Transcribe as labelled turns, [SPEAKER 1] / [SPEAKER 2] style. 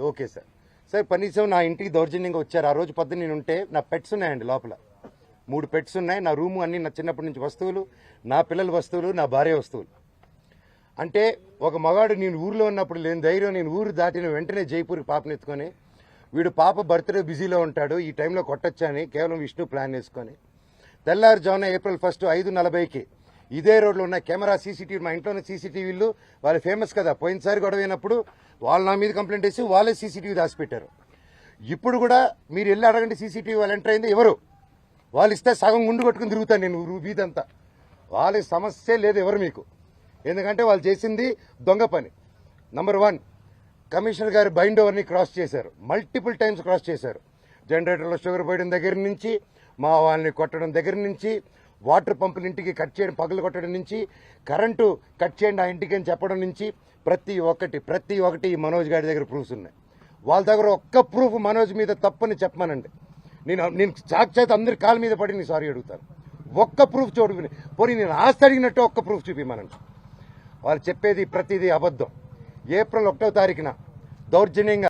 [SPEAKER 1] Okay sir. Sir కనీసం నా ఇంటికి దౌర్జన్యంగా వచ్చారు. ఆ రోజు పొద్దున్న నేను ఉంటే నా పెట్స్ ఉన్నాయండి లోపల, 3 పెట్స్ ఉన్నాయి. నా రూము అన్ని నా చిన్నప్పటి నుంచి వస్తువులు, నా పిల్లల వస్తువులు, నా భార్య వస్తువులు. అంటే ఒక మగాడు నేను ఊరిలో ఉన్నప్పుడు లేని ధైర్యం, నేను ఊరు దాటిన వెంటనే జైపూర్కి పాపనెత్తుకొని, వీడు పాప బర్త్డే బిజీలో ఉంటాడు, ఈ టైంలో కొట్టొచ్చని కేవలం విష్ణు ప్లాన్ వేసుకొని తెల్లారుజామున ఏప్రిల్ 1 5:40కి ఇదే రోడ్లో ఉన్న కెమెరా సీసీటీవీ, మా ఇంట్లోనే సీసీటీవీలు వాళ్ళు ఫేమస్ కదా, పోయినసారి గొడవైనప్పుడు వాళ్ళు నా మీద కంప్లైంట్ వేసి వాళ్ళే సీసీటీవీ దాచిపెట్టారు. ఇప్పుడు కూడా మీరు వెళ్ళి అడగండి, సీసీటీవీ వాళ్ళు ఎంటర్ అయింది ఎవరు, వాళ్ళు ఇస్తే సగం గుండు కొట్టుకుని తిరుగుతాను నేను వీధంతా. వాళ్ళకి సమస్య లేదు ఎవరు మీకు, ఎందుకంటే వాళ్ళు చేసింది దొంగ పని. నంబర్ 1, కమిషనర్ గారు బైండ్ ఓవర్ని క్రాస్ చేశారు, మల్టిపుల్ టైమ్స్ క్రాస్ చేశారు. జనరేటర్లో షుగర్ పోయడం దగ్గర నుంచి, మా వాళ్ళని కొట్టడం దగ్గర నుంచి, వాటర్ పంపుల ఇంటికి కట్ చేయడం, పగలు కొట్టడం నుంచి, కరెంటు కట్ చేయండి ఆ ఇంటికి అని చెప్పడం నుంచి, ప్రతి ఒక్కటి ఈ మనోజ్ గారి దగ్గర ప్రూఫ్స్ ఉన్నాయి. వాళ్ళ దగ్గర ఒక్క ప్రూఫ్ మనోజ్ మీద తప్పని చెప్పమానండి, నేను సాక్షాత్ అందరి కాళ్ళ మీద పడి నేను సారీ అడుగుతాను. ఒక్క ప్రూఫ్ చూడుకుని పోనీ నేను ఆస్తి అడిగినట్టు ఒక్క ప్రూఫ్ చూపిమానండి. వాళ్ళు చెప్పేది ప్రతిదీ అబద్ధం. ఏప్రిల్ 1వ తారీఖున దౌర్జన్యంగా